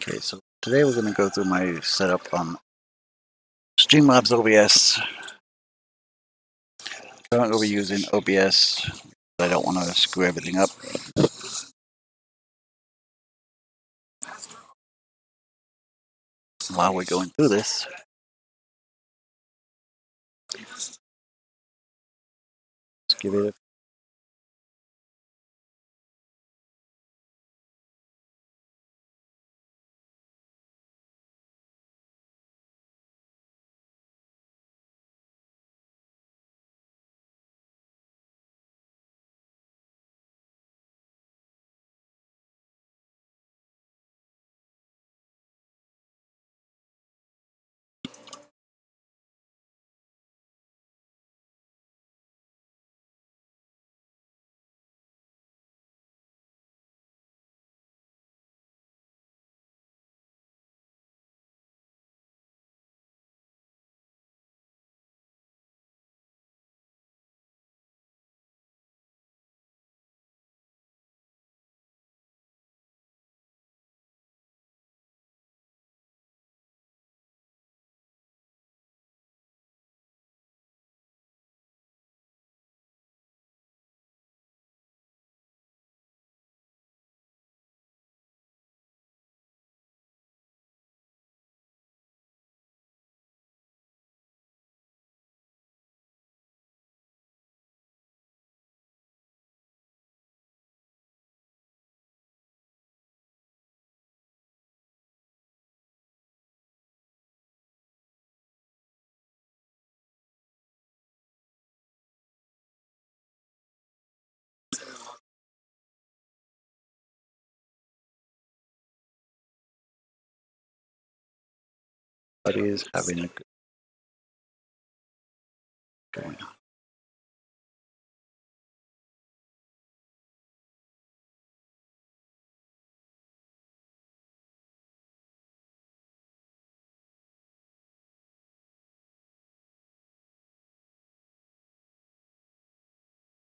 Okay, so today we're going to go through my setup on Streamlabs OBS. Currently we're using OBS. I don't want to screw everything up. While we're going through this, let's give it a Buddy is having a good going on.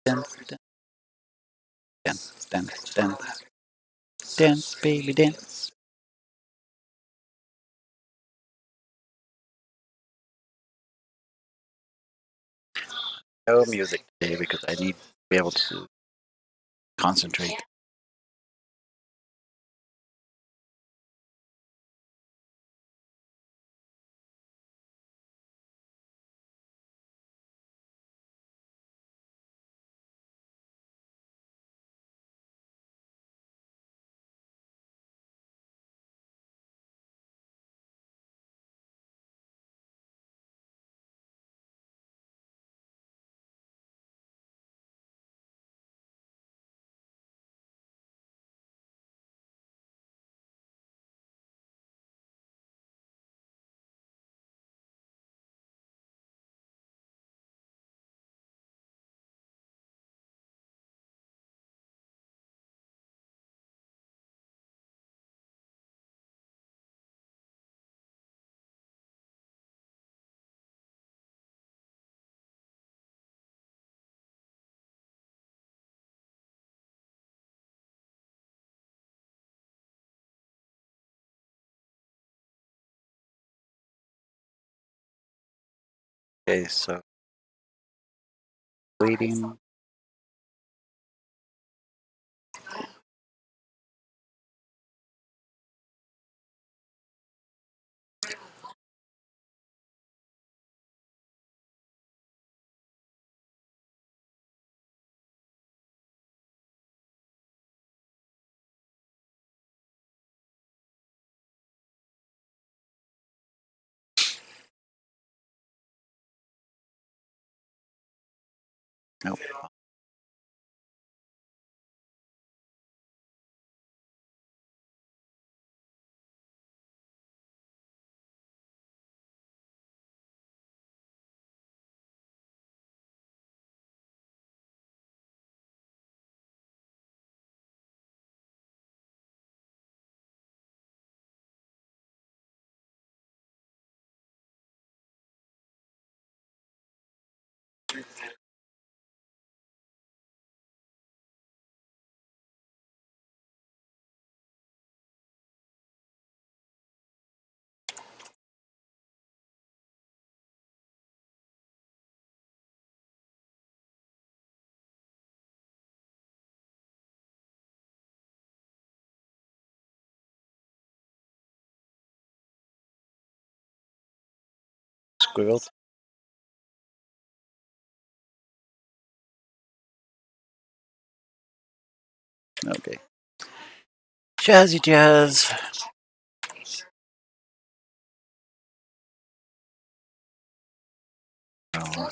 Dance, dance, dance, dance, dance, baby, dance. No music today because I need to be able to concentrate. Okay, so waiting. Nope. squirrels. Okay. Jazzy jazz. Oh,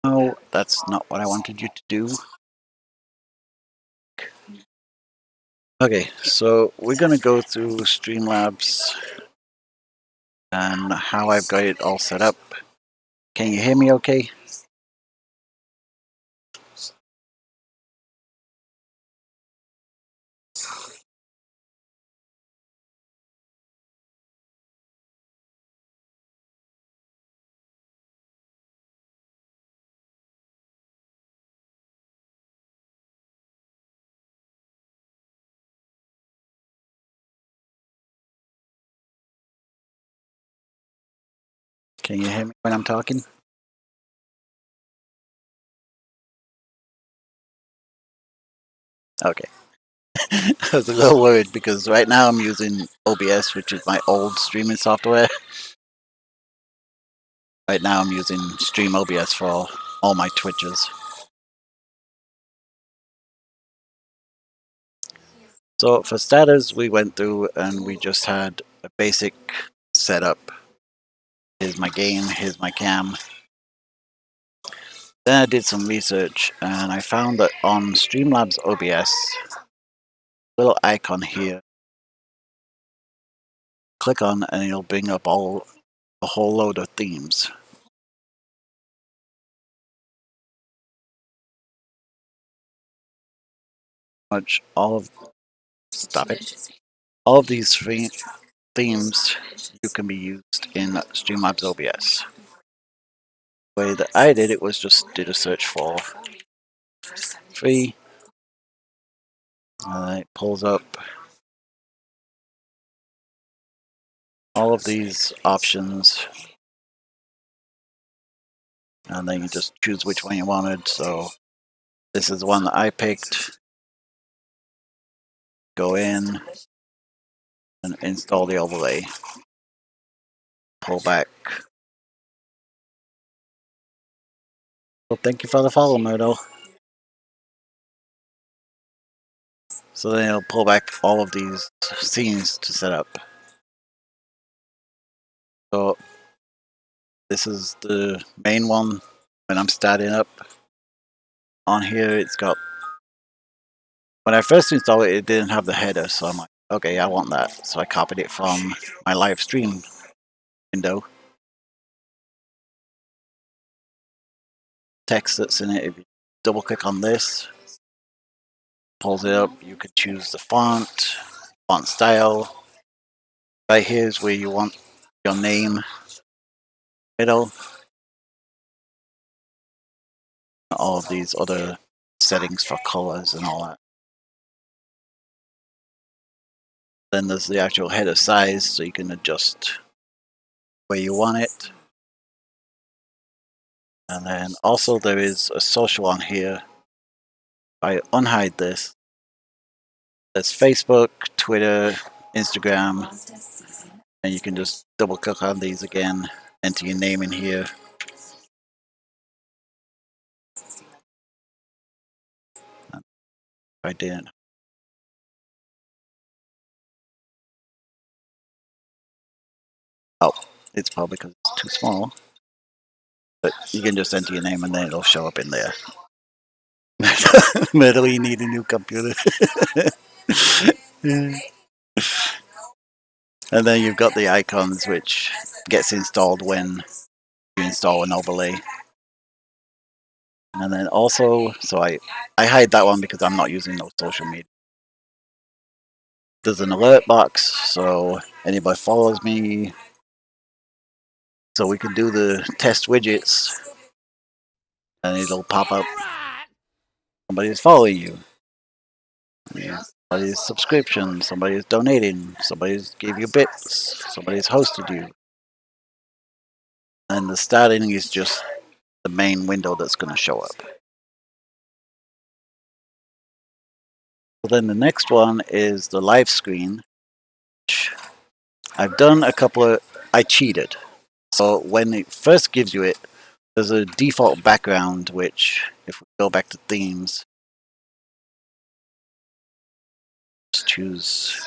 no, that's not what I wanted you to do. Okay, so we're gonna go through Streamlabs and how I've got it all set up. Can you hear me okay? Can you hear me when I'm talking? Okay. I was a little worried because right now I'm using OBS, which is my old streaming software. Right now I'm using Stream OBS for all my Twitches. So for starters, we went through and we just had a basic setup. Here's my game, here's my cam. Then I did some research and I found that on Streamlabs OBS, little icon here, click on and it'll bring up a whole load of themes. Much all of stop it. All of these three themes you can be used in Streamlabs OBS. The way that I did it was just did a search for free, and it pulls up all of these options, and then you just choose which one you wanted. So this is the one that I picked. Go in and install the overlay. Pull back. Well, thank you for the follow, Murdo. So then it'll pull back all of these scenes to set up. So this is the main one when I'm starting up. On here, it's got. When I first installed it, it didn't have the header, so I'm like, okay, I want that. So I copied it from my live stream window. Text that's in it, if you double click on this, pulls it up. You can choose the font style. Right here is where you want your name, middle, all of these other settings for colors and all that. Then there's the actual header size, so you can adjust where you want it. And then also there is a social on here. I unhide this. There's Facebook, Twitter, Instagram, and you can just double click on these again, enter your name in here. I didn't. Oh, it's probably because it's too small. But you can just enter your name and then it'll show up in there. Metal, you need a new computer. And then you've got the icons, which gets installed when you install an overlay. And then also, so I hide that one because I'm not using no social media. There's an alert box, so anybody follows me, so we can do the test widgets, and it'll pop up. Somebody's following you. Somebody's subscription, somebody's donating, somebody's gave you bits, somebody's hosted you. And the starting is just the main window that's going to show up. Then the next one is the live screen. I've done a couple of, I cheated. So when it first gives you it, there's a default background, which if we go back to themes, just choose.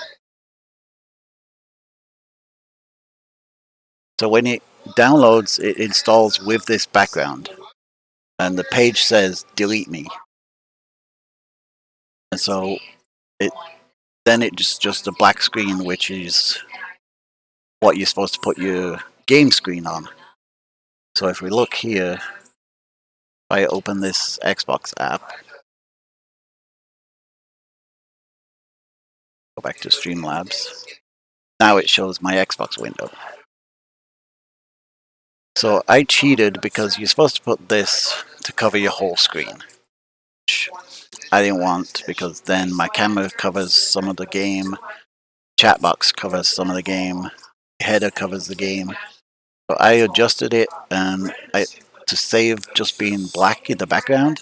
So when it downloads, it installs with this background. And the page says, delete me. And so then it's just a black screen, which is what you're supposed to put your game screen on. So if we look here, if I open this Xbox app, go back to Streamlabs, now it shows my Xbox window. So I cheated because you're supposed to put this to cover your whole screen, which I didn't want because then my camera covers some of the game, chat box covers some of the game, header covers the game. So I adjusted it, and to save just being black in the background,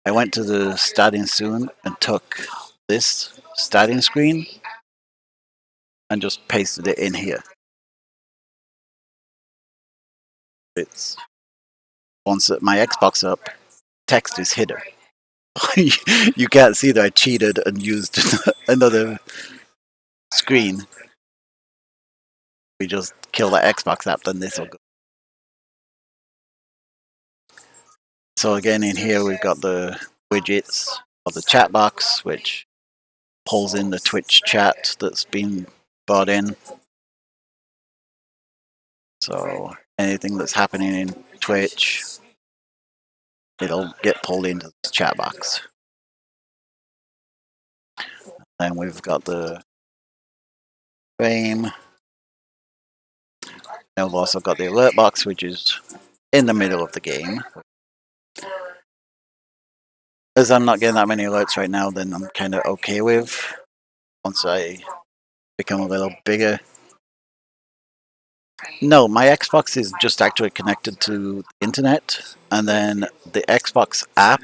I went to the starting soon and took this starting screen and just pasted it in here. It's once my Xbox up, text is hidden. You can't see that I cheated and used another screen. We just kill the Xbox app, then this will go. So again, in here we've got the widgets of the chat box, which pulls in the Twitch chat that's been brought in. So anything that's happening in Twitch, it'll get pulled into this chat box. Then we've got the frame. And we've also got the alert box, which is in the middle of the game. As I'm not getting that many alerts right now, then I'm kind of okay with once I become a little bigger. No, my Xbox is just actually connected to the internet, and then the Xbox app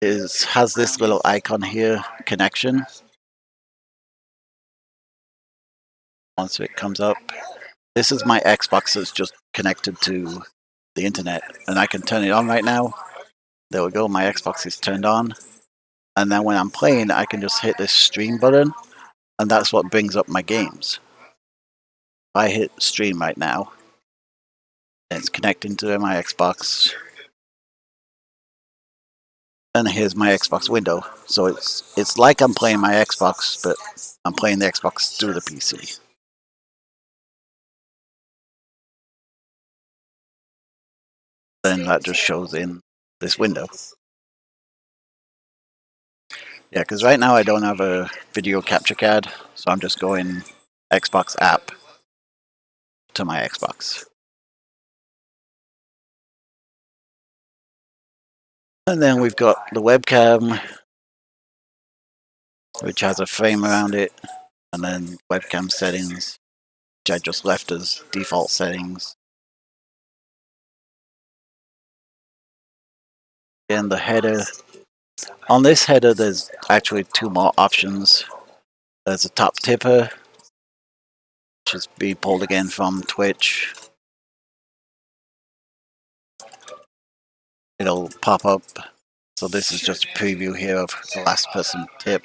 has this little icon here, connection. Once it comes up, this is my Xbox that's just connected to the internet, and I can turn it on right now. There we go, my Xbox is turned on. And then when I'm playing, I can just hit this stream button, and that's what brings up my games. If I hit stream right now, it's connecting to my Xbox. And here's my Xbox window. So it's like I'm playing my Xbox, but I'm playing the Xbox through the PC. Then that just shows in this window. Yeah, because right now I don't have a video capture card, so I'm just going Xbox app to my Xbox. And then we've got the webcam, which has a frame around it, and then webcam settings, which I just left as default settings. And the header. On this header, there's actually two more options. There's a top tipper, which is being pulled again from Twitch. It'll pop up. So this is just a preview here of the last person tip.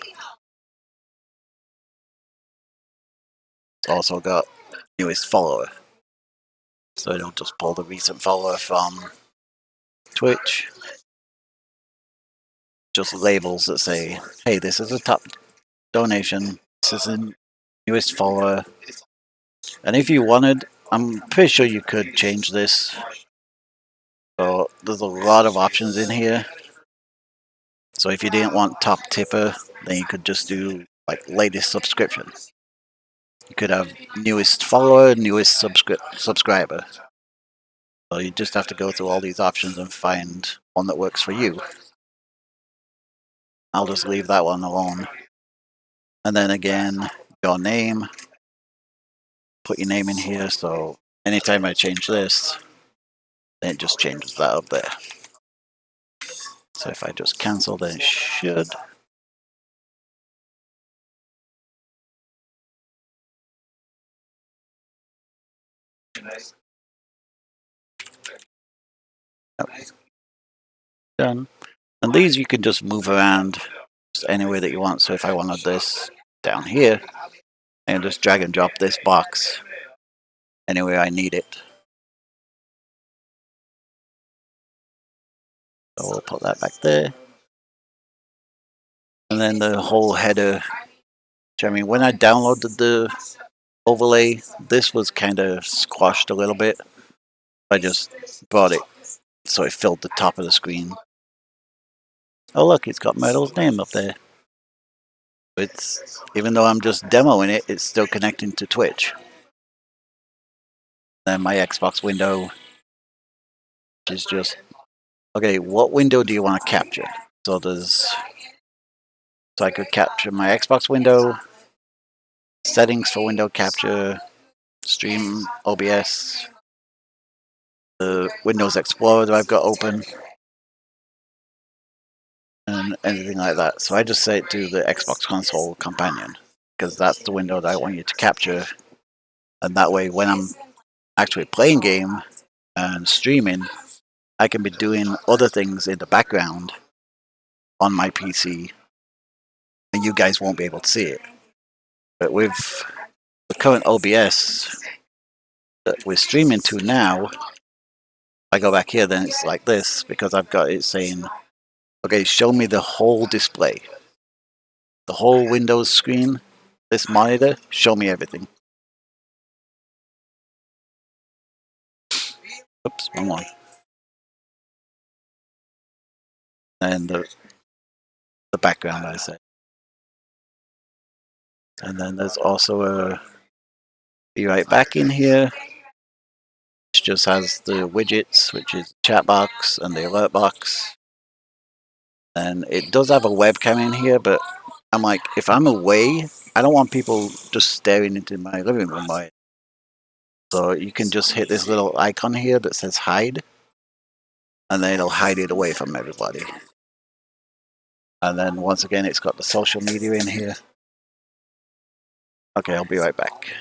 It's also got newest follower. So it'll just pull the recent follower from Twitch. Just labels that say, hey, this is a top donation. This is a newest follower. And if you wanted, I'm pretty sure you could change this. So there's a lot of options in here. So if you didn't want top tipper, then you could just do like latest subscription. You could have newest follower, newest subscriber. So you just have to go through all these options and find one that works for you. I'll just leave that one alone. And then again, your name. Put your name in here, so anytime I change this, then it just changes that up there. So if I just cancel, then it should Done. And these you can just move around just anywhere that you want. So if I wanted this down here, I can just drag and drop this box anywhere I need it. So we'll put that back there. And then the whole header, which I mean, when I downloaded the overlay, this was kind of squashed a little bit. I just brought it so it filled the top of the screen. Oh look, it's got Myrtle's name up there. It's, even though I'm just demoing it, it's still connecting to Twitch. Then my Xbox window is just, okay, what window do you want to capture? So I could capture my Xbox window, settings for window capture, Stream OBS, the Windows Explorer that I've got open, and anything like that. So I just say it to the Xbox console companion, because that's the window that I want you to capture. And that way, when I'm actually playing game and streaming, I can be doing other things in the background on my PC, and you guys won't be able to see it. But with the current OBS that we're streaming to now, I go back here, then it's like this, because I've got it saying, okay, show me the whole display. The whole Windows screen, this monitor, show me everything. Oops, wrong one. And the background, I say. And then there's also a be right back in here, which just has the widgets, which is chat box and the alert box. And it does have a webcam in here, but I'm like, if I'm away, I don't want people just staring into my living room. Right? So you can just hit this little icon here that says hide, and then it'll hide it away from everybody. And then once again, it's got the social media in here. Okay, I'll be right back.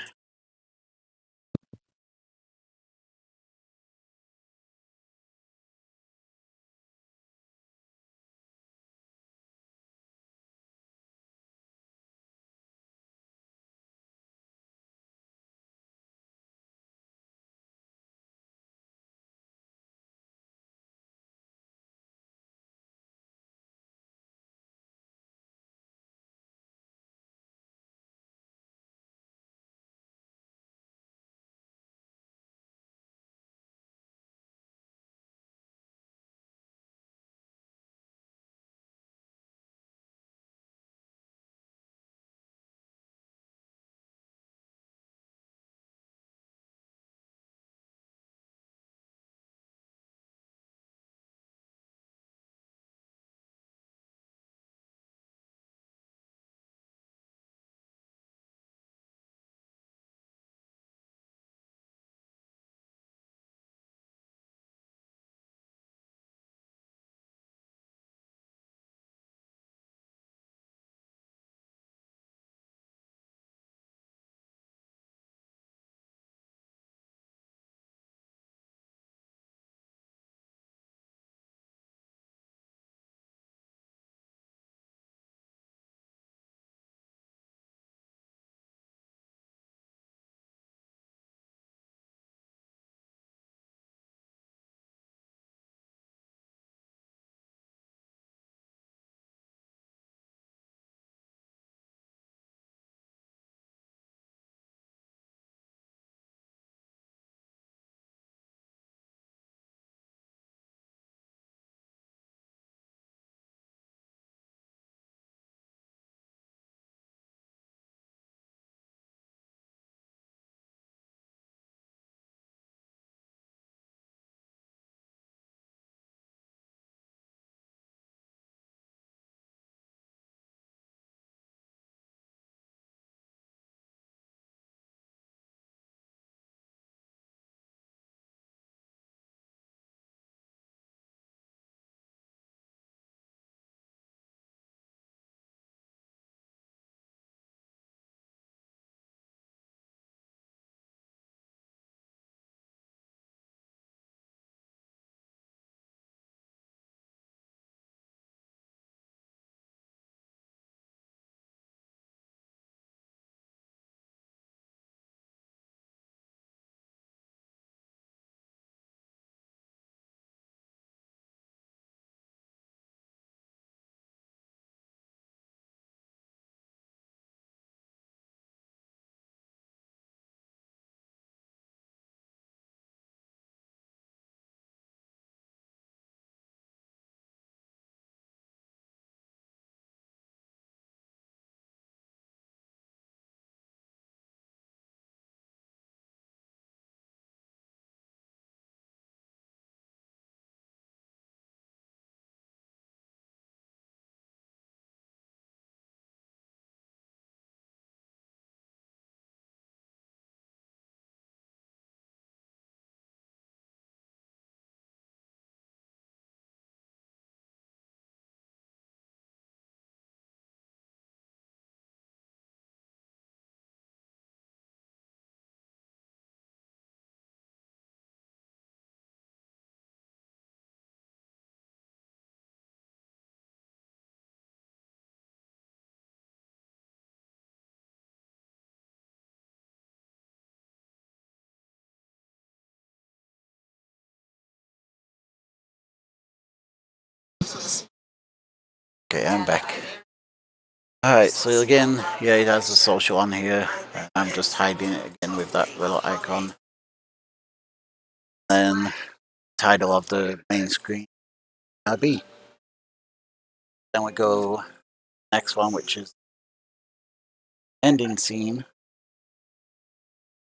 Okay, I'm back. Alright, so again, yeah, it has a social on here. I'm just hiding it again with that little icon. Then, title of the main screen, B. Then we go next one, which is ending scene.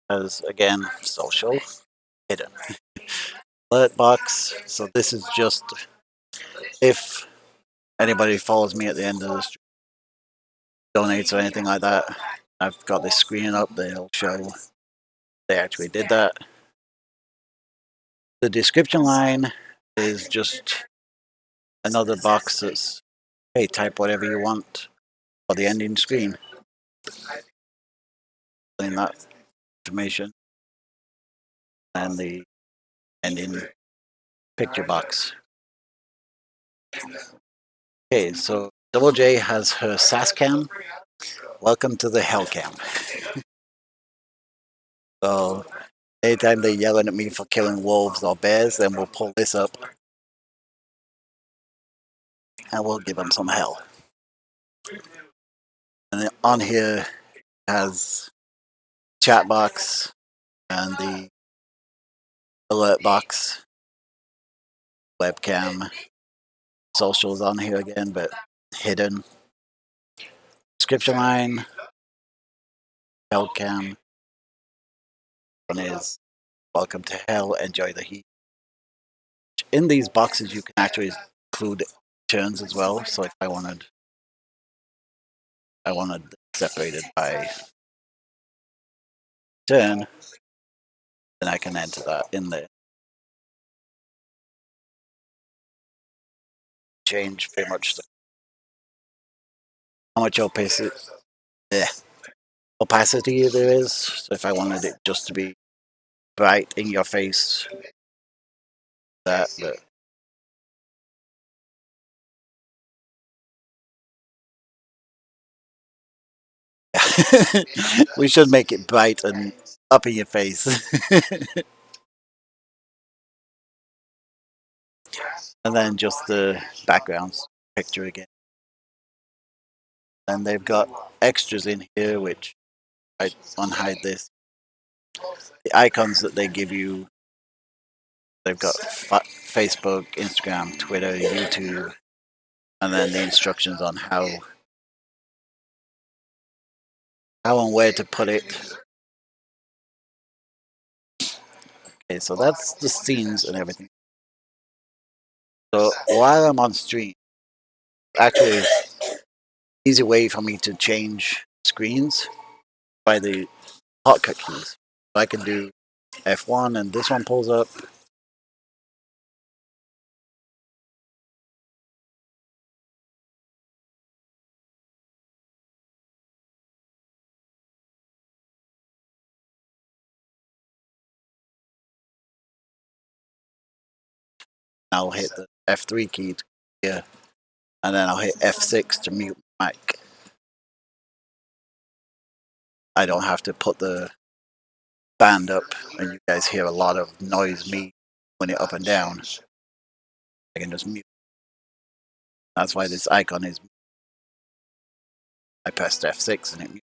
As again, social, hidden. Alert box. So this is just if anybody follows me at the end of the stream, donates or anything like that. I've got this screen up. They'll show they actually did that. The description line is just another box that's, hey, type whatever you want for the ending screen. In that information and the ending picture box. Okay, so Double J has her SAS cam. Welcome to the hell cam. So anytime they're yelling at me for killing wolves or bears, then we'll pull this up and we'll give them some hell. And then on here has chat box and the alert box, webcam, socials on here again, but hidden. Description line, hell cam. One is welcome to hell, enjoy the heat. In these boxes, you can actually include turns as well. So if I wanted separated by turn, then I can enter that in there. Change pretty much how much opacity there is. So if I wanted it just to be bright in your face, but we should make it bright and up in your face. And then just the backgrounds picture again. And they've got extras in here, which I unhide this. The icons that they give you, they've got Facebook, Instagram, Twitter, YouTube, and then the instructions on how and where to put it. Okay, so that's the scenes and everything. So while I'm on stream, actually, easy way for me to change screens by the shortcut keys. So I can do F1 and this one pulls up. I'll hit the F3 key to here, and then I'll hit F6 to mute my mic. I don't have to put the band up, and you guys hear a lot of noise me when it up and down. I can just mute. That's why this icon is. I pressed F6 and it mute.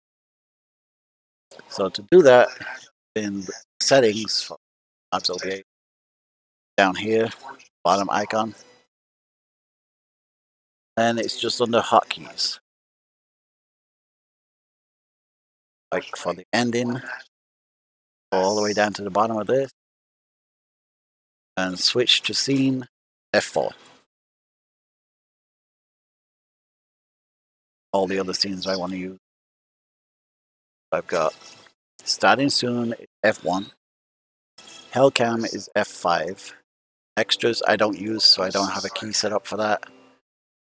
So to do that, in the settings for Streamlabs OBS, down here, bottom icon, and it's just under hotkeys. Like for the ending, go all the way down to the bottom of this, and switch to scene, F4. All the other scenes I want to use. I've got starting soon, F1. Hellcam is F5. Extras I don't use, so I don't have a key set up for that.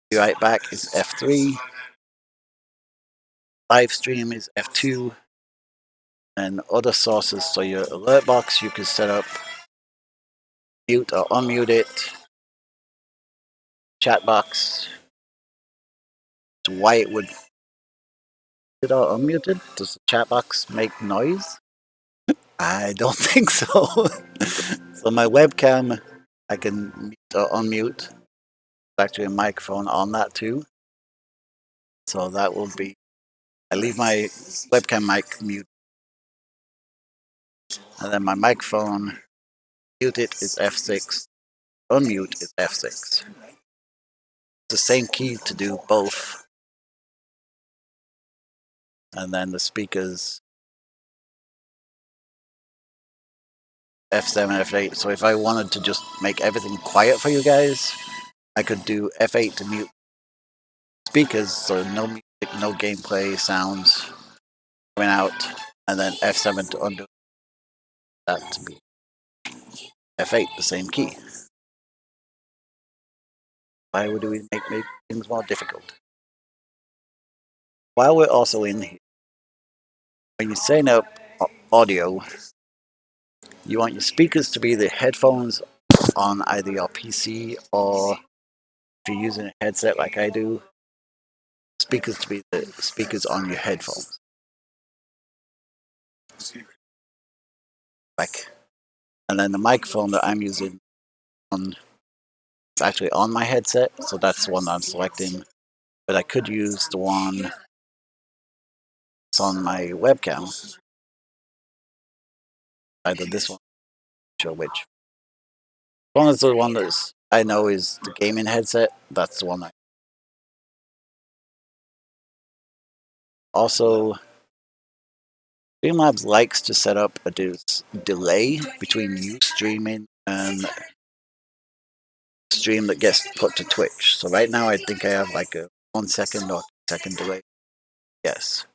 Be right back is F3. Live stream is F2. And other sources, so your alert box, you can set up mute or unmute it. Chat box, why it would it or unmuted? Does the chat box make noise? I don't think so. So my webcam, I can mute or unmute. There's actually a microphone on that too. So that will be, I leave my webcam mic mute, and then my microphone, mute it is F6, unmute is F6. It's the same key to do both. And then the speakers, F7, F8. So if I wanted to just make everything quiet for you guys, I could do F8 to mute speakers, so no music, no gameplay sounds coming out, and then F7 to undo that to be F8, the same key. Why would we make things more difficult? While we're also in here, when you're setting up audio, you want your speakers to be the headphones on either your PC, or if you're using a headset like I do, speakers to be the speakers on your headphones. And then the microphone that I'm using it's actually on my headset, so that's the one that I'm selecting. But I could use the one that's on my webcam, either this one, or which. As long as the one that I know is the gaming headset, that's the one I. Also, Streamlabs likes to set up a delay between you streaming and stream that gets put to Twitch. So right now I think I have like a 1 second or 2 second delay. Yes.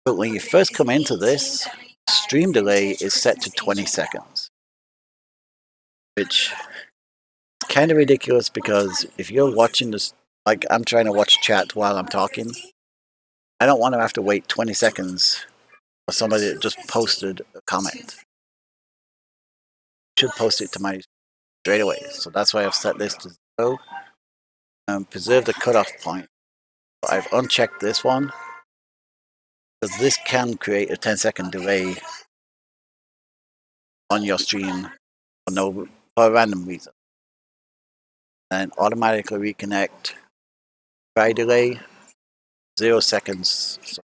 But when you first come into this, stream delay is set to 20 seconds. Which is kind of ridiculous, because if you're watching this, like I'm trying to watch chat while I'm talking, I don't want to have to wait 20 seconds for somebody that just posted a comment. I should post it to my straight away. So that's why I've set this to 0 and preserve the cutoff point. So I've unchecked this one, because this can create a 10-second delay on your stream for a random reason. And automatically reconnect, try delay, 0 seconds. So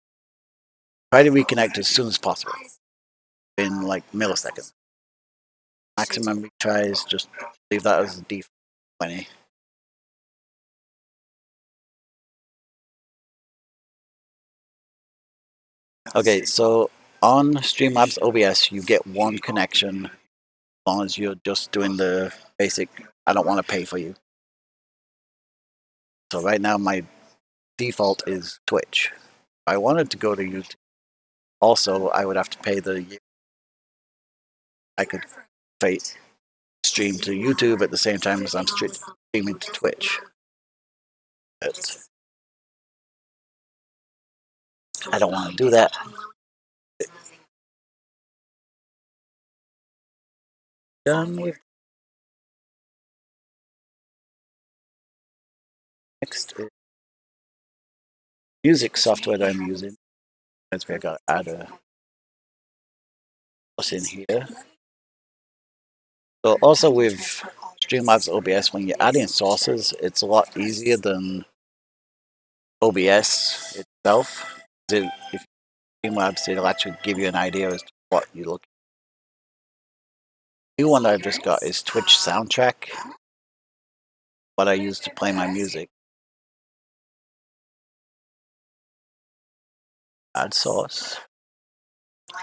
try to reconnect as soon as possible, in like milliseconds. Maximum retries, just leave that as the default 20. Okay, so on Streamlabs OBS, you get one connection as long as you're just doing the basic, I don't want to pay for you. So right now my default is Twitch. If I wanted to go to YouTube, also I would have to pay the year. I could stream to YouTube at the same time as I'm streaming to Twitch. But I don't want to do that. Done with. Next is music software that I'm using. That's where I got to add a plus in here. So also with Streamlabs OBS, when you're adding sources, it's a lot easier than OBS itself. If Streamlabs, it'll actually give you an idea as to what you look. The new one that I've just got is Twitch Soundtrack, what I use to play my music. Add source,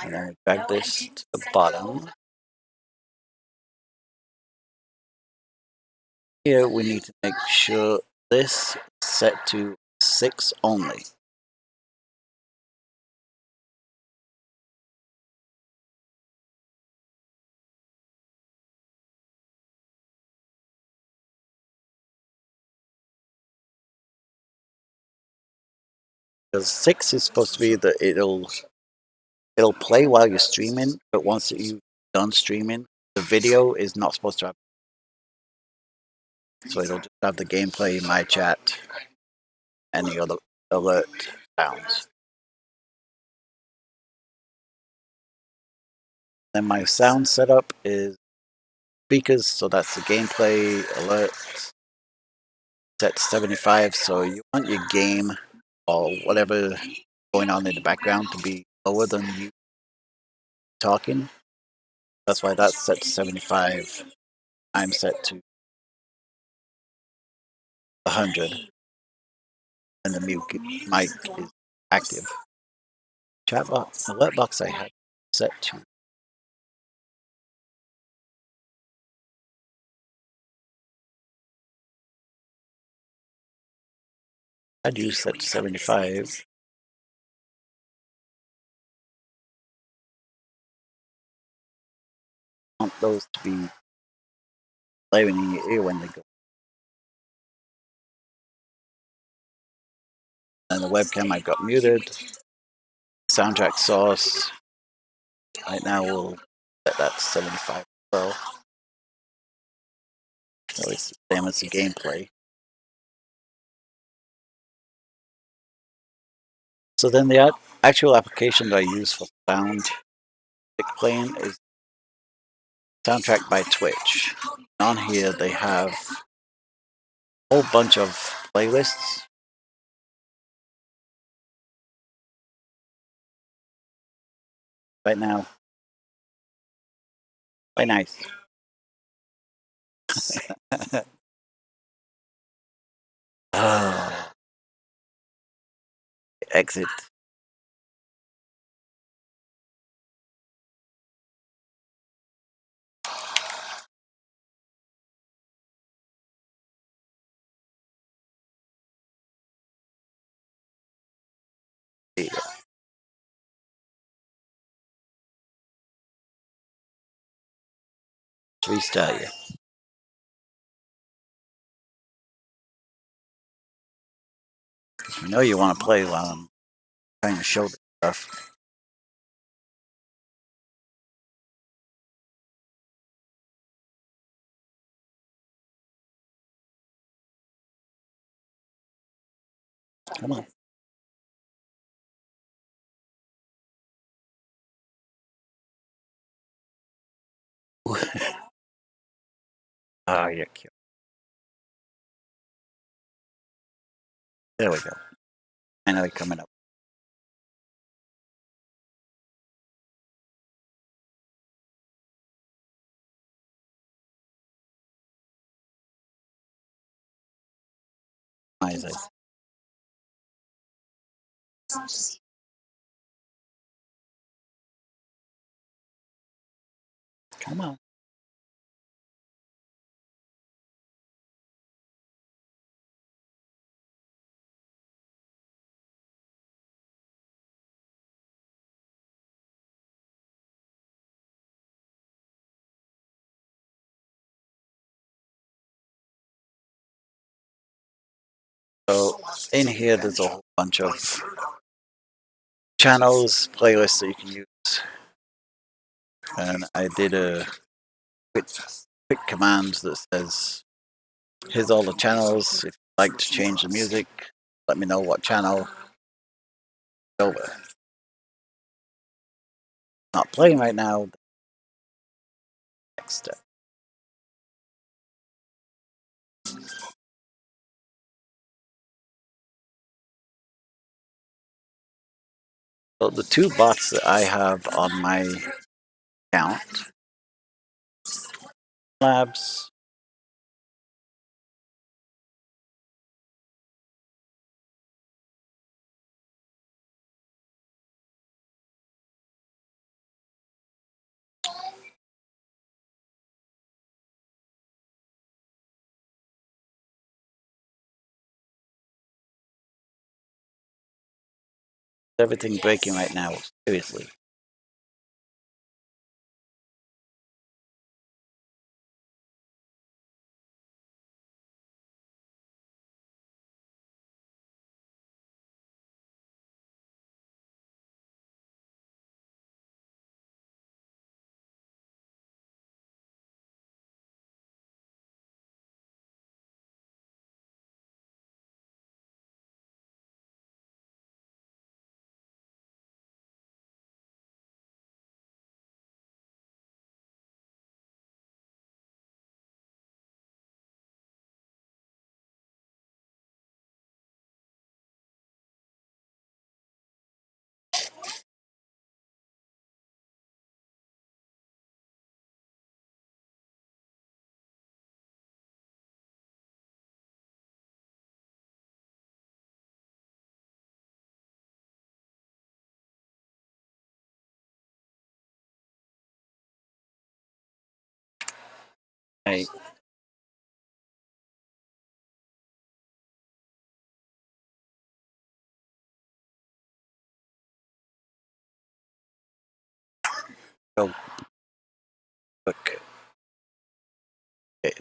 and then we drag this to the bottom. Here we need to make sure this is set to 6 only. Because 6 is supposed to be that it'll play while you're streaming, but once you're done streaming, the video is not supposed to have. So it'll just have the gameplay, my chat, and the other alert sounds. Then my sound setup is speakers, so that's the gameplay, alerts, set to 75, so you want your game or whatever going on in the background to be lower than you talking. That's why that's set to 75. I'm set to 100, and the mic is active. Chat box, alert box I had set to. I'd use set to 75. I want those to be blaring in your ear when they go. And the webcam I've got muted. Soundtrack source. Right now we'll set that to 75 as so it's the same as the gameplay. So then the actual application that I use for sound playing is Soundtrack by Twitch. On here they have a whole bunch of playlists. Right now. Quite nice. Oh, exit. There you go. Restart you. I know you want to play while I'm trying to show the stuff. Come on. Oh, you're cute. There we go. I know you're coming up. Eyes. Come on. So in here, there's a whole bunch of channels, playlists that you can use. And I did a quick command that says, here's all the channels. If you'd like to change the music, let me know what channel. Over. Not playing right now. Next step. So the two bots that I have on my account, Labs, everything breaking right now. Seriously. Okay. Oh, okay. Okay,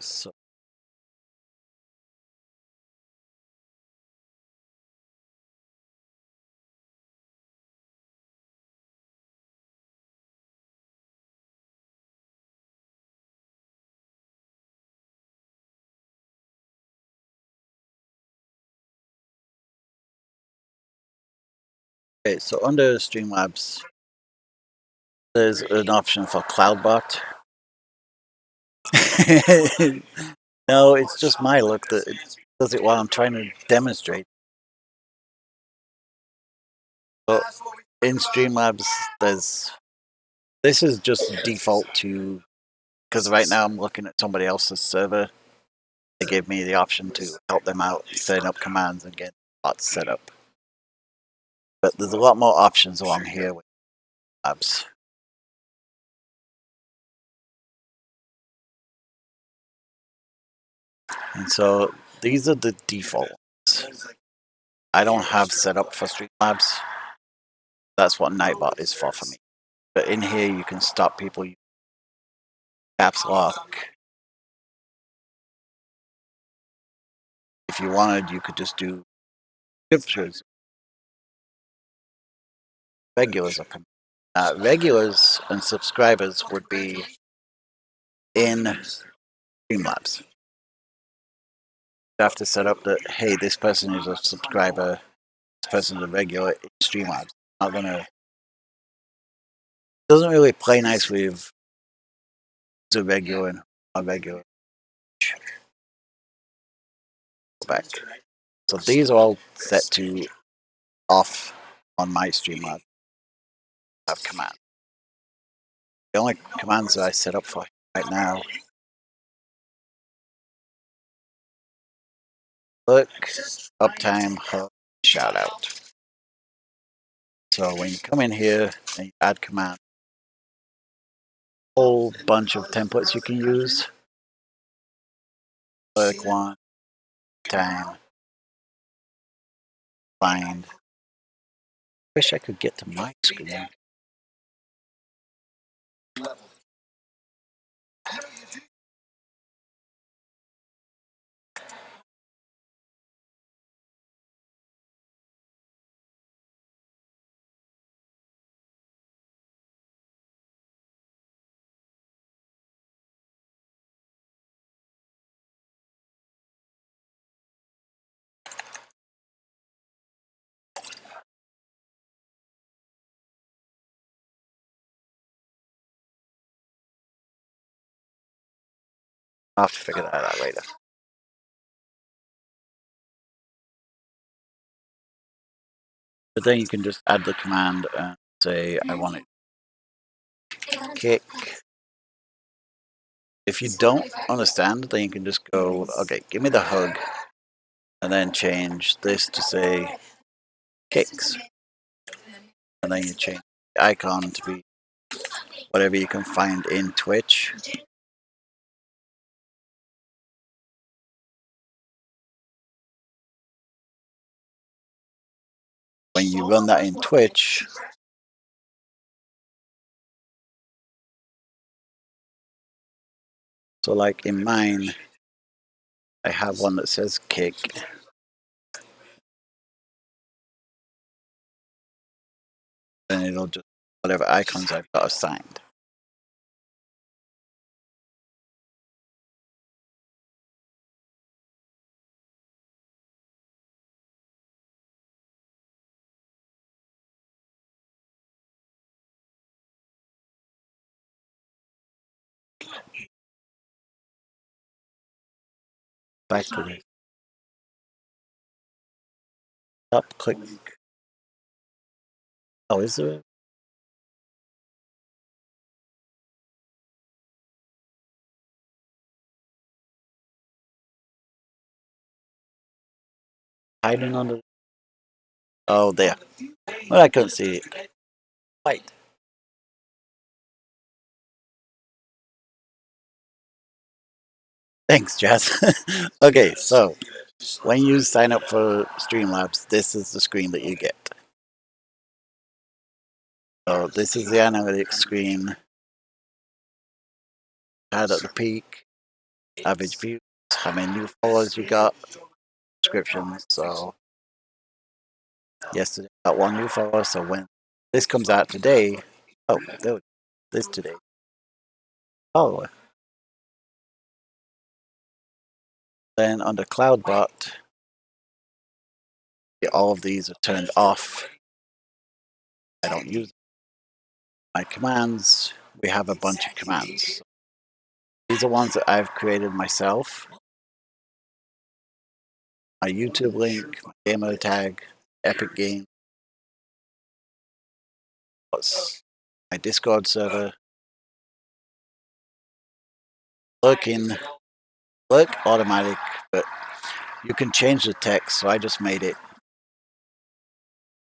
so under Streamlabs, there's an option for CloudBot. No, it's just my look that it does it while I'm trying to demonstrate. But in Streamlabs, this is just default to, because right now I'm looking at somebody else's server. They gave me the option to help them out setting up commands and get bots set up. But there's a lot more options along here with labs. And so these are the default ones. I don't have set up for Streamlabs. That's what Nightbot is for me. But in here you can stop people using caps lock. If you wanted, you could just do scriptures. Regulars are coming. Regulars and subscribers would be in Streamlabs. You have to set up that, hey, this person is a subscriber, this person is a regular in Streamlabs. Not gonna. Doesn't really play nice with a regular and a regular. Go back. So these are all set to off on my Streamlabs. I have command. The only commands that I set up for right now: look, uptime, hub, shout out. So when you come in here and you add command, whole bunch of templates you can use. Look, one, time, find. Wish I could get to my screen. I'll have to figure that out later. But then you can just add the command and say, I want it kick. If you don't understand, then you can just go, okay, give me the hug, and then change this to say kicks. And then you change the icon to be whatever you can find in Twitch. When you run that in Twitch, so like in mine, I have one that says kick. Then it'll just whatever icons I've got assigned. Back to this. Up, click. Oh, is there? Hiding on the. Oh, there. Well, I couldn't see it. White. Thanks, Jazz. Okay, so when you sign up for Streamlabs, this is the screen that you get. So this is the analytics screen. Had at the peak, average views, how many new followers you got, subscriptions. So yesterday I got 1 new follower. So when this comes out today, oh, there we go. This today. Oh, then under CloudBot, all of these are turned off. I don't use my commands. We have a bunch of commands. These are ones that I've created myself. My YouTube link, my gamer tag, Epic Game, my Discord server, lurking, lurk automatic, but you can change the text, so I just made it.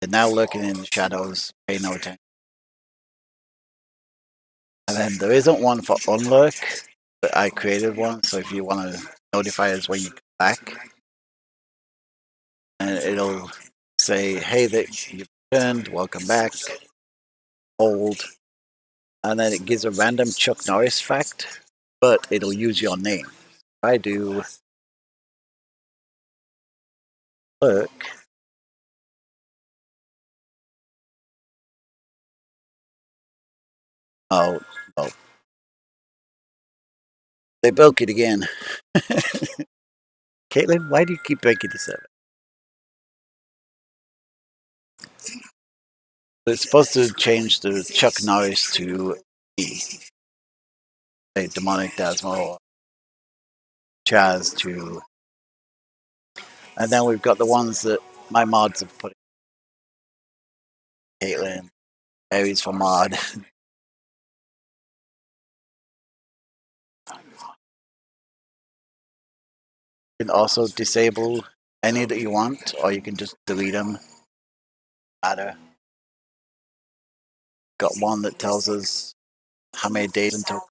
They're now lurking in the shadows, pay no attention. And then there isn't one for unlurk, but I created one, so if you want to notify us when you come back, and it'll say, hey, that you've returned, welcome back, hold, and then it gives a random Chuck Norris fact, but it'll use your name. I do lurk. Oh, oh. They broke it again. Caitlin, why do you keep breaking the server? It's supposed to change the Chuck Norris to E. Say Demonic Dasmo, Chaz to. And then we've got the ones that my mods have put in. Caitlin, Aries for mod. You can also disable any that you want, or you can just delete them. Matter. Got one that tells us how many days until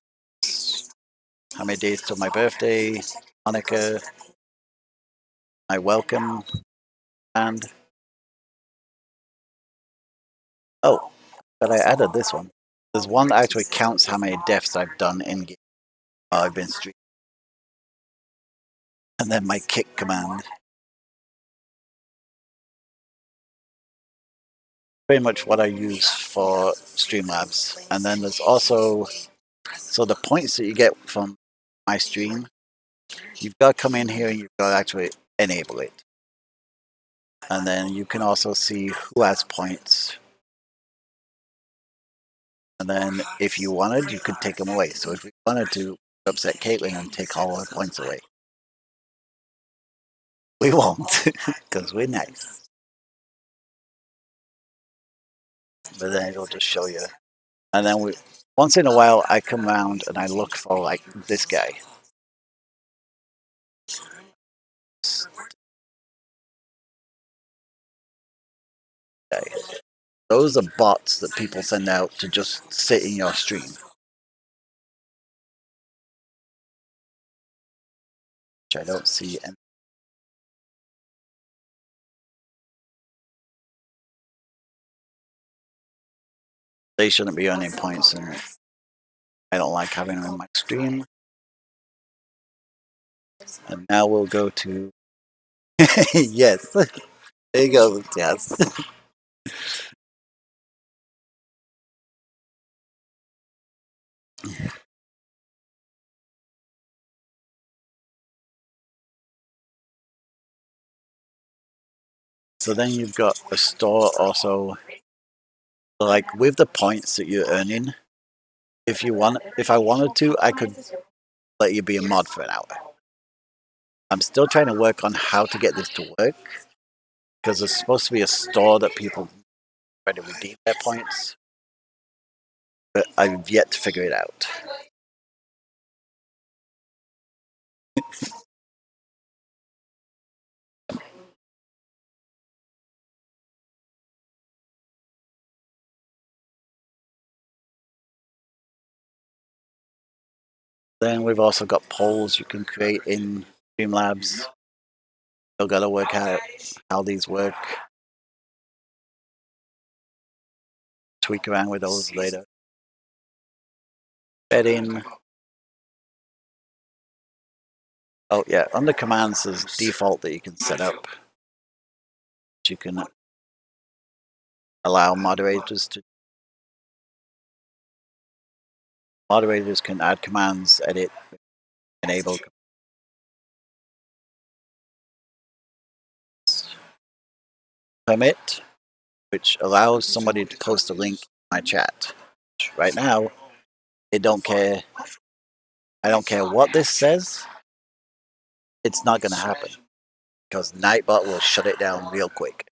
my birthday, Hanukkah, my welcome, and oh, but I added this one. There's one that actually counts how many deaths I've done in game while I've been streaming. And then my kick command. Pretty much what I use for Streamlabs. And then there's also, so the points that you get from my stream, you've got to come in here and you've got to actually enable it. And then you can also see who has points. And then if you wanted, you could take them away. So if we wanted to upset Caitlin and take all her points away, we won't, because we're nice. But then it'll just show you. And then once in a while, I come around and I look for like this guy. Those are bots that people send out to just sit in your stream. Which I don't see any. They shouldn't be earning points, and I don't like having them in my stream. And now we'll go to yes. There you go, yes. So then you've got a store also, like with the points that you're earning. If I wanted to, I could let you be a mod for an hour. I'm still trying to work on how to get this to work, because there's supposed to be a store that people try to redeem their points, but I've yet to figure it out. Then we've also got polls you can create in Streamlabs. Still got to work out how these work. Tweak around with those later. Setting. Oh yeah, under commands there's default that you can set up. You can allow moderators can add commands, edit, enable permit, which allows somebody to post a link in my chat. Right now, it don't care. I don't care what this says. It's not going to happen because Nightbot will shut it down real quick.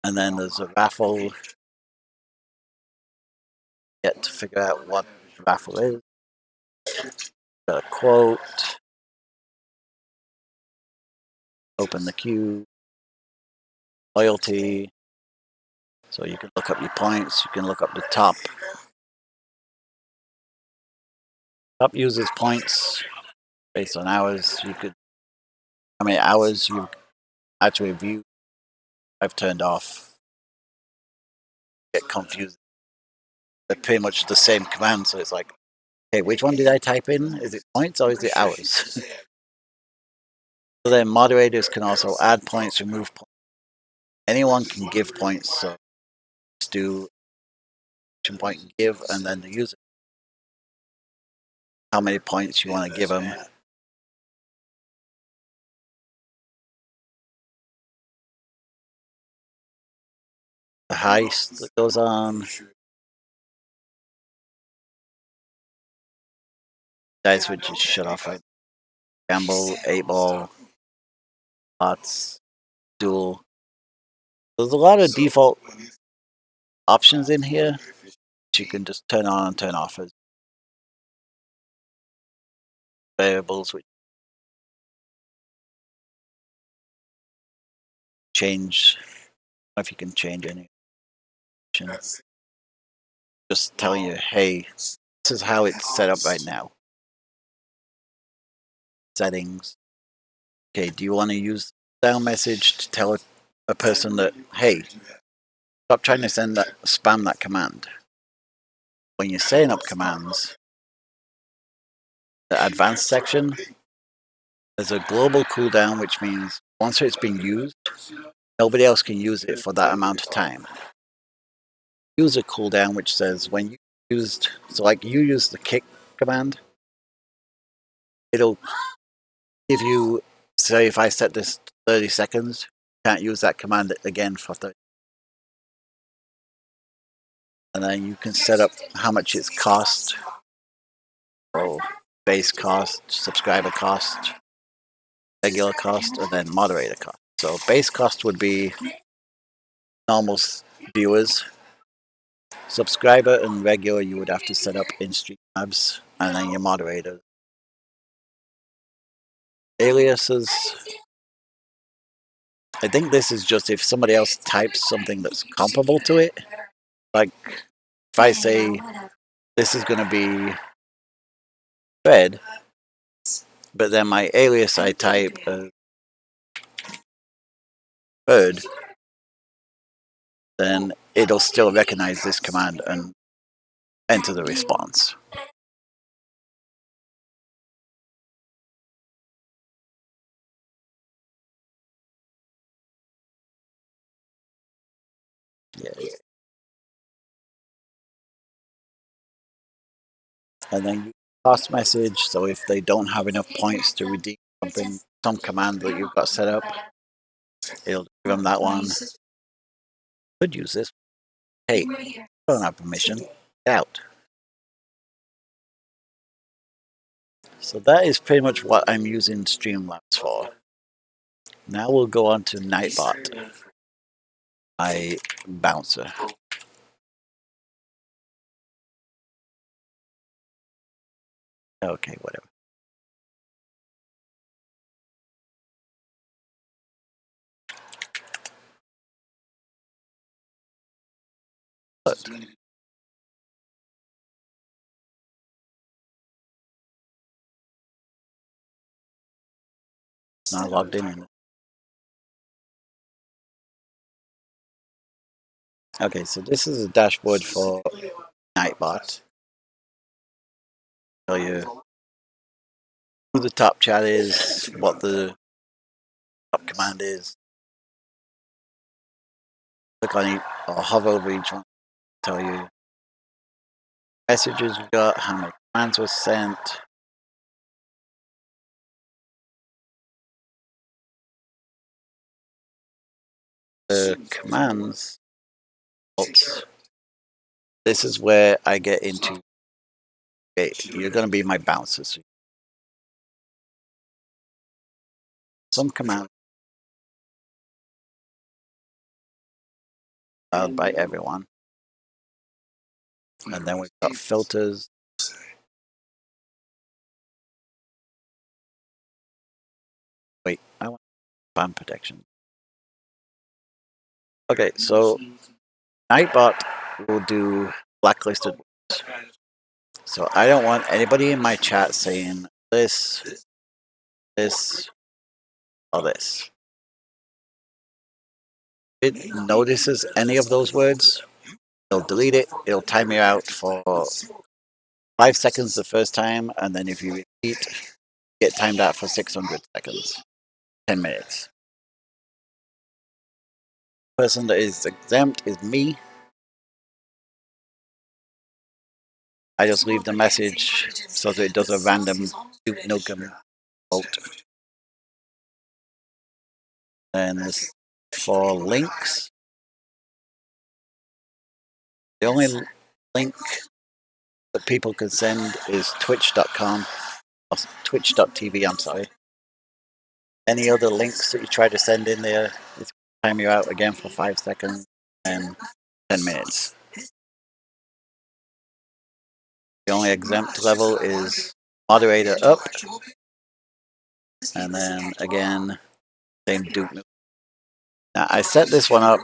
And then there's a raffle. Yet to figure out what the raffle is. Got a quote. Open the queue. Loyalty. So you can look up your points. You can look up the top users' points based on hours. You could how many hours you actually viewed. I've turned off. Get confused. They're pretty much the same command, so it's like, okay, which one did I type in? Is it points or is it hours? So then moderators can also add points, remove points. Anyone can give points, so just do point and give, and then the user how many points you want to give them. The heist that goes on. Dice would just shut off right. Gamble, 8-ball, lots, duel. There's a lot of default options in here that you can just turn on and turn off as variables, which change. I don't know if you can change any options. Just telling you, hey, this is how it's set up right now. Settings. Okay, do you want to use down message to tell a person that, hey, stop trying to spam that command. When you're setting up commands, the advanced section, there's a global cooldown, which means once it's been used, nobody else can use it for that amount of time. User cooldown, which says when you used, so like you use the kick command, it'll give you, say if I set this 30 seconds, you can't use that command again for 30. And then you can set up how much it's cost. So base cost, subscriber cost, regular cost, and then moderator cost. So base cost would be normal viewers. Subscriber and regular you would have to set up in Streamlabs, and then your moderator. Aliases. I think this is just if somebody else types something that's comparable to it. Like if I say this is going to be thread, but then my alias I type bird, then it'll still recognize this command and enter the response. Yeah. And then cost message, so if they don't have enough points to redeem something, some command that you've got set up, it'll give them that one. Could use this. Hey, I don't have permission. Get out. So that is pretty much what I'm using Streamlabs for. Now we'll go on to Nightbot, my bouncer. Okay, whatever. But Not logged in. Okay, so this is a dashboard for Nightbot. Tell you who the top chat is, what the top command is. Click on each or hover over each one. Tell you messages we got, how many commands were sent. The commands. Oops. This is where I get into. Okay, you're going to be my bouncers. Some commands by everyone. And then we've got filters. Wait, I want spam protection. Okay, so Nightbot will do blacklisted words. So I don't want anybody in my chat saying this, this, or this. If it notices any of those words, it'll delete it. It'll time you out for 5 seconds the first time, and then if you repeat, get timed out for 600 seconds, 10 minutes. The person that is exempt is me. I just leave the message so that it does a random Duke Nukem vote. And for links, the only link that people can send is twitch.com or twitch.tv, I'm sorry. Any other links that you try to send in there, it's time you out again for 5 seconds and 10 minutes. The only exempt level is moderator up, and then again, same Duke. Now I set this one up,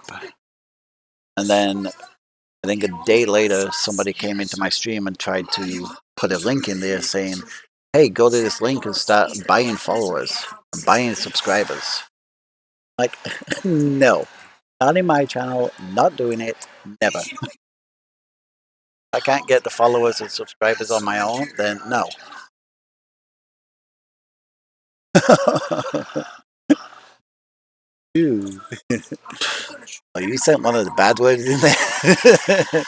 and then I think a day later, somebody came into my stream and tried to put a link in there saying, hey, go to this link and start buying followers, buying subscribers. Like, no, not in my channel, not doing it, never. I can't get the followers and subscribers on my own, then no. Ew. Oh, you sent one of the bad words in there.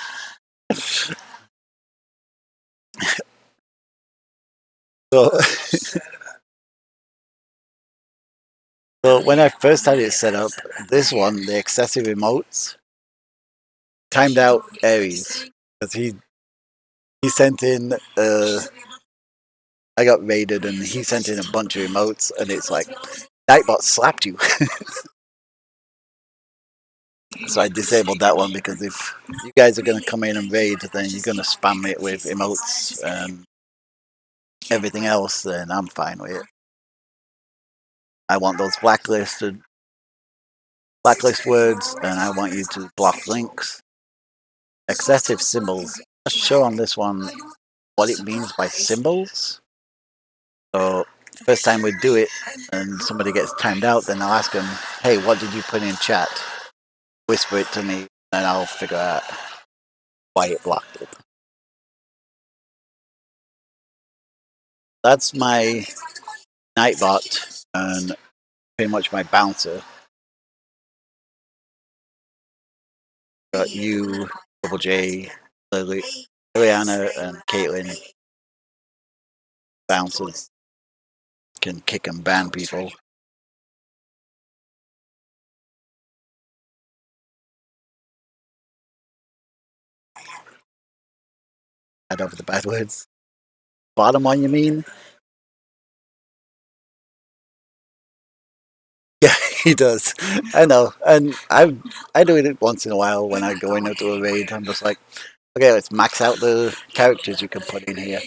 so, so when I first had it set up, this one, the excessive emotes, timed out Aries because he sent in. I got raided and he sent in a bunch of emotes, and it's like Nightbot slapped you. So I disabled that one because if you guys are going to come in and raid, then you're going to spam it with emotes and everything else, then I'm fine with it. I want those blacklist words, and I want you to block links. Excessive symbols. I'll show on this one what it means by symbols. So first time we do it and somebody gets timed out, then I'll ask them, hey, what did you put in chat? Whisper it to me, and I'll figure out why it blocked it. That's my Nightbot and pretty much my bouncer. Got you, Double J, Liliana, and Caitlin. Bouncers can kick and ban people. Add over the bad words. Bottom one, you mean? Yeah, he does. I know, and I do it once in a while when I go into a raid. I'm just like, okay, let's max out the characters you can put in here.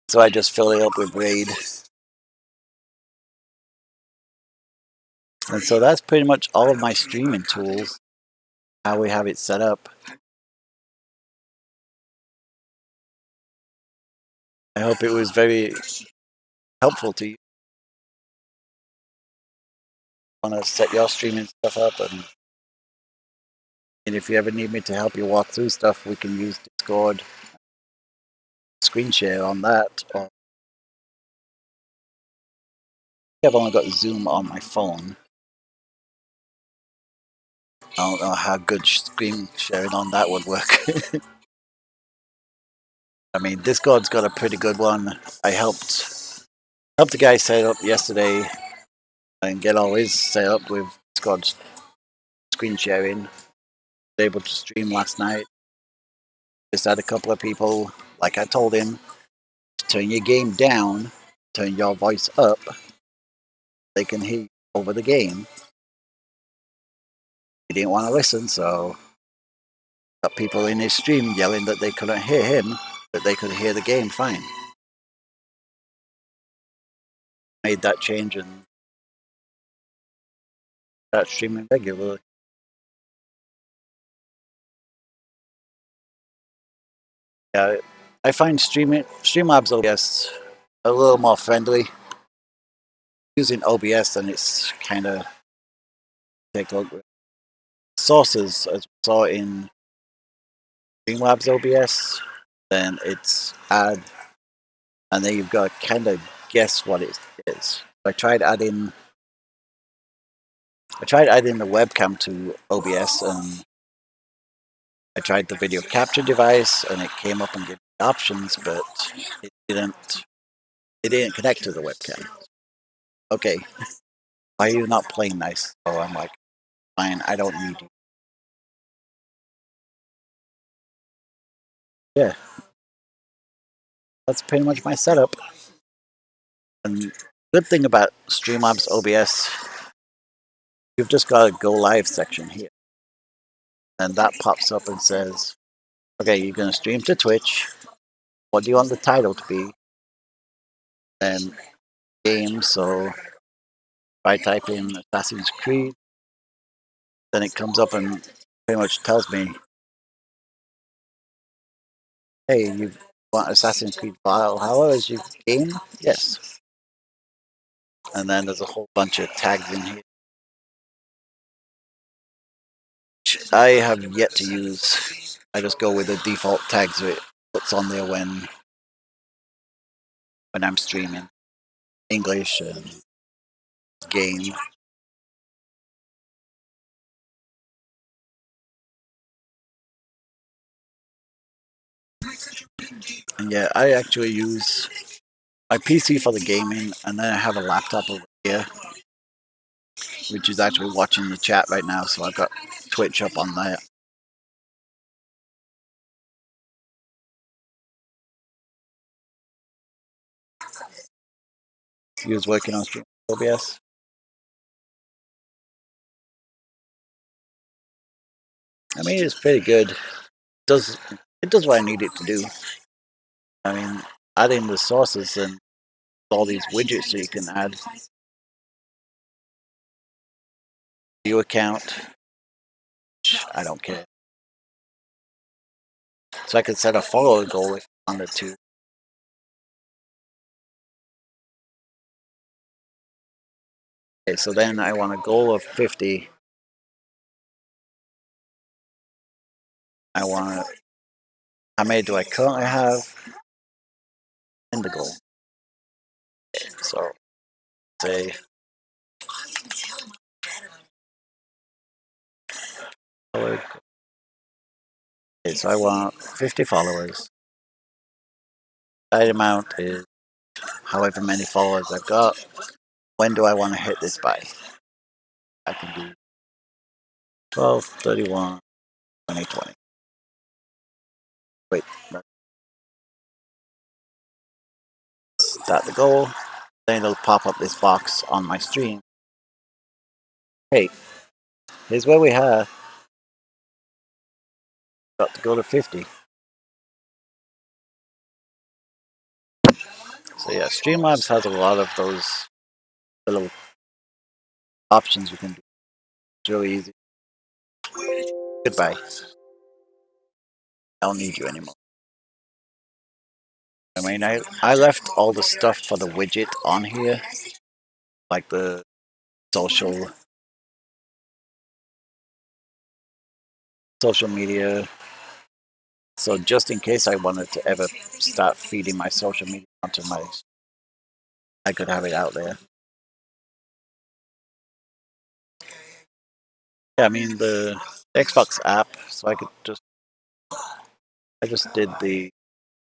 So I just fill it up with raid. And so that's pretty much all of my streaming tools, how we have it set up. I hope it was very helpful to you. Want to set your streaming stuff up, and if you ever need me to help you walk through stuff, we can use Discord, screen share on that. Or I've only got Zoom on my phone. I don't know how good screen sharing on that would work. I mean, Discord's got a pretty good one. I helped the guy set up yesterday and get all his set up with Discord screen sharing. Was able to stream last night. Just had a couple of people, like I told him, turn your game down, turn your voice up. They can hear you over the game. He didn't want to listen, so got people in his stream yelling that they couldn't hear him, but they could hear the game fine. Made that change and start streaming regularly. Yeah, I find Streamlabs OBS a little more friendly. Using OBS, and it's kind of take a look. Sources, as we saw in Streamlabs OBS, then it's add, and then you've got to kind of guess what it is. I tried adding the webcam to OBS, and I tried the video capture device, and it came up and gave me options, but it didn't connect to the webcam. Okay, why are you not playing nice? So I'm like, fine, I don't need you. Yeah, that's pretty much my setup. And good thing about Streamlabs OBS, you've just got a go live section here. And that pops up and says, okay, you're going to stream to Twitch. What do you want the title to be? And game, so if I type in Assassin's Creed, then it comes up and pretty much tells me, hey, you want Assassin's Creed Valhalla as your game? Yes. And then there's a whole bunch of tags in here, which I have yet to use. I just go with the default tags that it puts on there when I'm streaming. English and game. And yeah, I actually use my PC for the gaming, and then I have a laptop over here, which is actually watching the chat right now, so I've got Twitch up on that. He was working on Streamlabs OBS. I mean, it's pretty good. It does what I need it to do. I mean, adding the sources and all these widgets that you can add. View account. I don't care. So I could set a follower goal if I wanted to. Okay, so then I want a goal of 50. I want how many do I currently have in the goal? Okay, so say okay, so I want 50 followers. That amount is however many followers I've got. When do I want to hit this by? I can do 12/31/2020. Wait, start the goal. Then it'll pop up this box on my stream. Hey, here's where we have got to go to 50. So yeah, Streamlabs has a lot of those little options you can do. It's really easy. Goodbye. I don't need you anymore. I mean, I left all the stuff for the widget on here, like the social media. So just in case I wanted to ever start feeding my social media onto I could have it out there. Yeah, I mean the Xbox app, so I just did the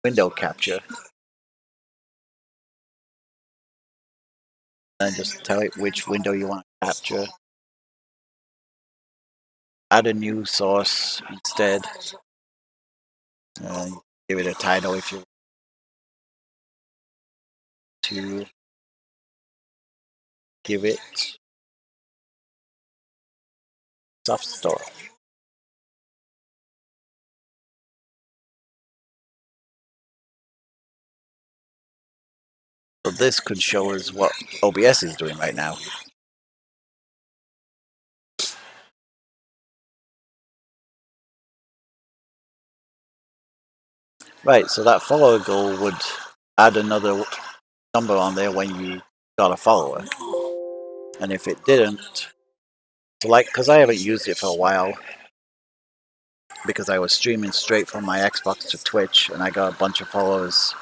window capture and just tell it which window you want to capture. Add a new source instead. Give it a title if you want to give it soft store. So this could show us what OBS is doing right now. Right, so that follower goal would add another number on there when you got a follower. And if it didn't, so like, because I haven't used it for a while, because I was streaming straight from my Xbox to Twitch, and I got a bunch of followers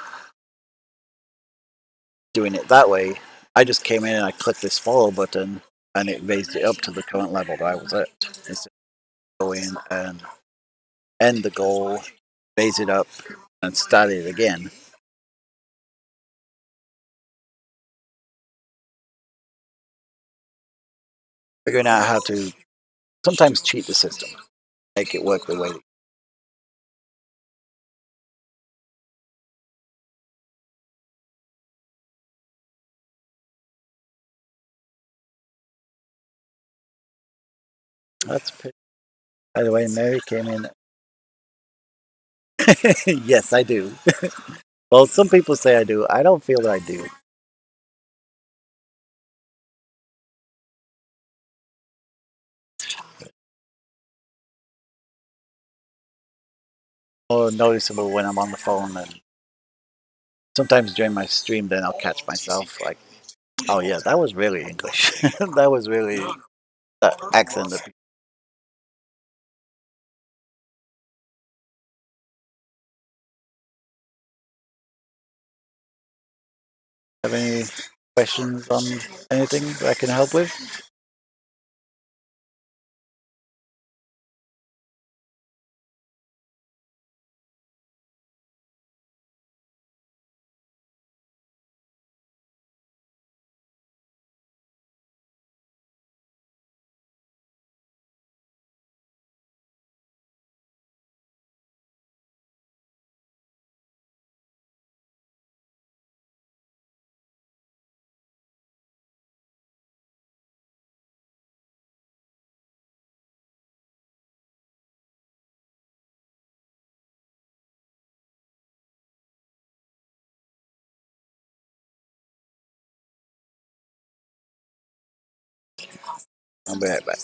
doing it that way. I just came in and I clicked this follow button, and it raised it up to the current level that I was at. Instead of go in and end the goal, raise it up, and start it again. Figuring out how to sometimes cheat the system, make it work the way. That's pretty. By the way, Mary came in. Yes, I do. Well, some people say I do. I don't feel that I do. More noticeable when I'm on the phone, and sometimes during my stream, then I'll catch myself like, "Oh yeah, that was really English. That was really that accent." Have any questions on anything that I can help with? I'll be right back.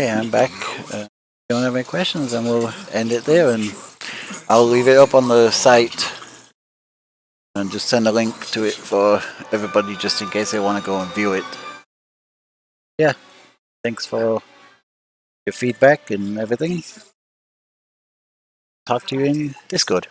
Okay, I'm back. Don't have any questions, and we'll end it there, and I'll leave it up on the site and just send a link to it for everybody just in case they want to go and view it. Yeah, thanks for your feedback and everything. Talk to you in Discord.